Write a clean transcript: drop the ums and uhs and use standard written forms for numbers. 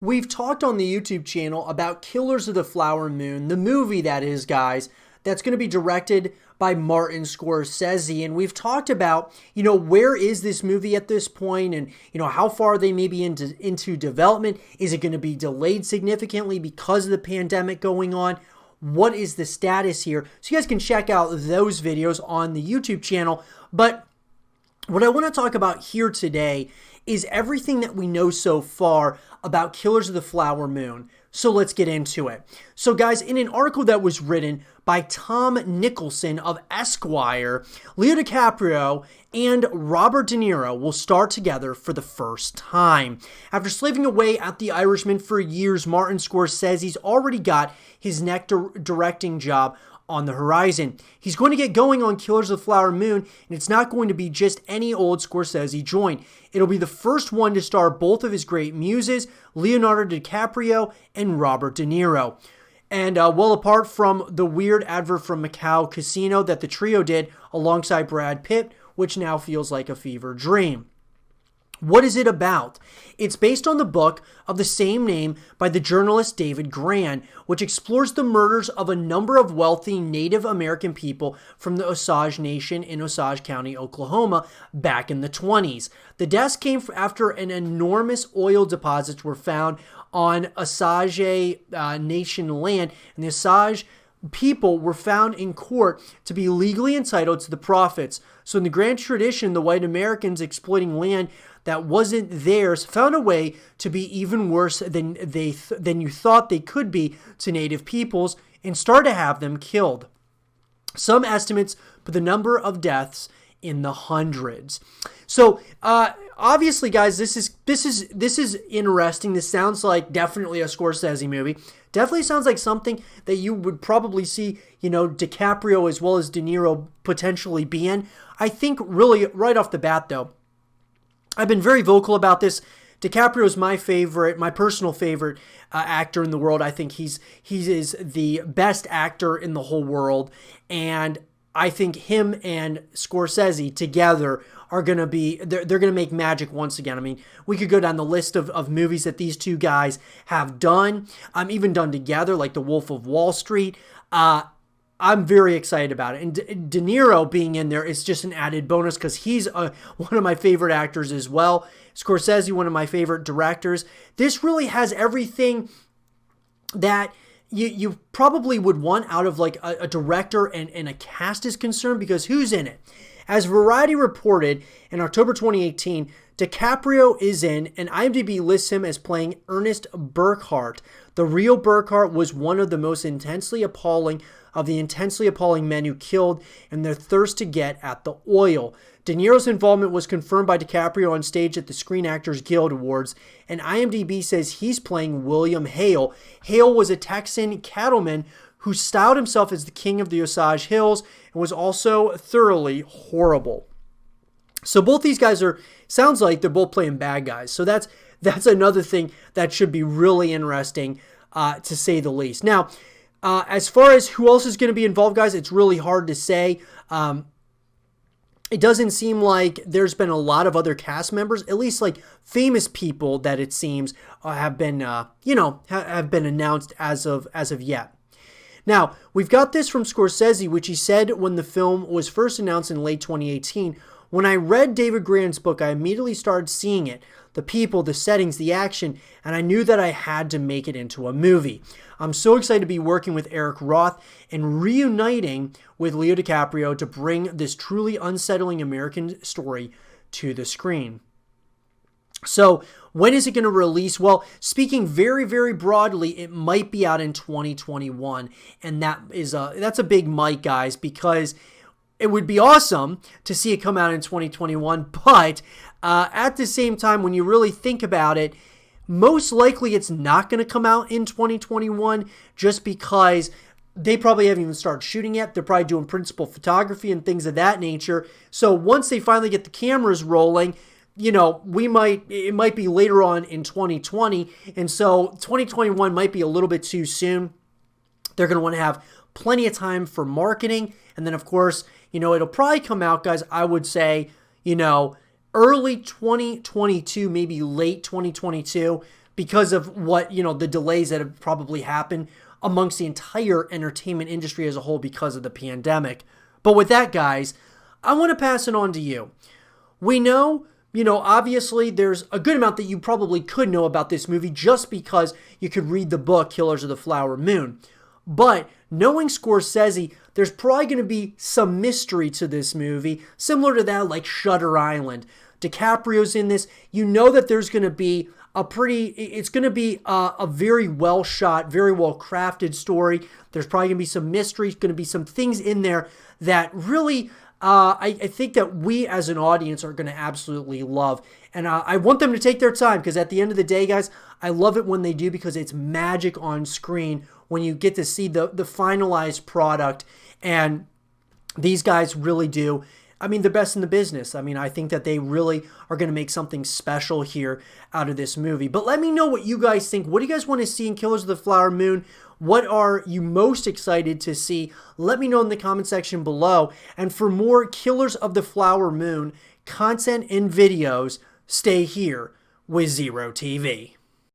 We've talked on the YouTube channel about Killers of the Flower Moon, the movie that is, guys, that's going to be directed by Martin Scorsese. And we've talked about, where is this movie at this point and, how far they may be into development. Is it going to be delayed significantly because of the pandemic going on? What is the status here? So you guys can check out those videos on the YouTube channel. But what I want to talk about here today is everything that we know so far about Killers of the Flower Moon. So let's get into it. So guys, in an article that was written by Tom Nicholson of Esquire, Leo DiCaprio and Robert De Niro will star together for the first time. After slaving away at The Irishman for years, Martin Scorsese's already got his next directing job on the horizon. He's going to get going on Killers of the Flower Moon, and it's not going to be just any old Scorsese joint. It'll be the first one to star both of his great muses, Leonardo DiCaprio and Robert De Niro. And well, apart from the weird advert from Macau Casino that the trio did alongside Brad Pitt, which now feels like a fever dream. What is it about? It's based on the book of the same name by the journalist David Grann, which explores the murders of a number of wealthy Native American people from the Osage Nation in Osage County, Oklahoma, back in the 20s. The deaths came after an enormous oil deposits were found on Osage Nation land, and the Osage people were found in court to be legally entitled to the profits. So in the grand tradition, the white Americans exploiting land that wasn't theirs found a way to be even worse than you thought they could be to native peoples and started to have them killed. Some estimates put the number of deaths in the hundreds. So obviously, guys, this is interesting. This sounds like definitely a Scorsese movie. Definitely sounds like something that you would probably see, DiCaprio as well as De Niro potentially be in. I think really right off the bat, though, I've been very vocal about this. DiCaprio is my favorite, my personal favorite actor in the world. I think he is the best actor in the whole world, and I think him and Scorsese together are going to be, they're going to make magic once again. I mean, we could go down the list of movies that these two guys have done, even done together, like The Wolf of Wall Street. I'm very excited about it. And De Niro being in there is just an added bonus because he's one of my favorite actors as well. Scorsese, one of my favorite directors. This really has everything that you probably would want out of like a director and a cast is concerned, because who's in it? As Variety reported in October 2018, DiCaprio is in, and IMDb lists him as playing Ernest Burkhart. The real Burkhart was one of the most intensely appalling men who killed in their thirst to get at the oil. De Niro's involvement was confirmed by DiCaprio on stage at the Screen Actors Guild Awards, and IMDb says he's playing William Hale. Hale was a Texan cattleman who styled himself as the king of the Osage Hills and was also thoroughly horrible. So both these guys sounds like they're both playing bad guys. So that's another thing that should be really interesting, to say the least. Now, as far as who else is going to be involved, guys, it's really hard to say. It doesn't seem like there's been a lot of other cast members, at least like famous people that it seems have been, have been announced as of yet. Now, we've got this from Scorsese, which he said when the film was first announced in late 2018. When I read David Grann's book, I immediately started seeing it, the people, the settings, the action, and I knew that I had to make it into a movie. I'm so excited to be working with Eric Roth and reuniting with Leo DiCaprio to bring this truly unsettling American story to the screen. So when is it going to release? Well, speaking very, very broadly, it might be out in 2021. And that's a big mic, guys, because it would be awesome to see it come out in 2021. But at the same time, when you really think about it, most likely it's not going to come out in 2021 just because they probably haven't even started shooting yet. They're probably doing principal photography and things of that nature. So once they finally get the cameras rolling, it might be later on in 2020. And so 2021 might be a little bit too soon. They're going to want to have plenty of time for marketing. And then, of course, it'll probably come out, guys, I would say, early 2022, maybe late 2022, because of what, the delays that have probably happened amongst the entire entertainment industry as a whole because of the pandemic. But with that, guys, I want to pass it on to you. We know, obviously there's a good amount that you probably could know about this movie just because you could read the book Killers of the Flower Moon. But knowing Scorsese, there's probably going to be some mystery to this movie, similar to that like Shutter Island. DiCaprio's in this. You know that there's going to be it's going to be a very well shot, very well crafted story. There's probably going to be some mystery, going to be some things in there that really, I think that we as an audience are going to absolutely love. And I want them to take their time because at the end of the day, guys, I love it when they do because it's magic on screen when you get to see the finalized product. And these guys really do. I mean, the best in the business. I mean, I think that they really are going to make something special here out of this movie. But let me know what you guys think. What do you guys want to see in Killers of the Flower Moon? What are you most excited to see? Let me know in the comment section below. And for more Killers of the Flower Moon content and videos, stay here with Zero TV.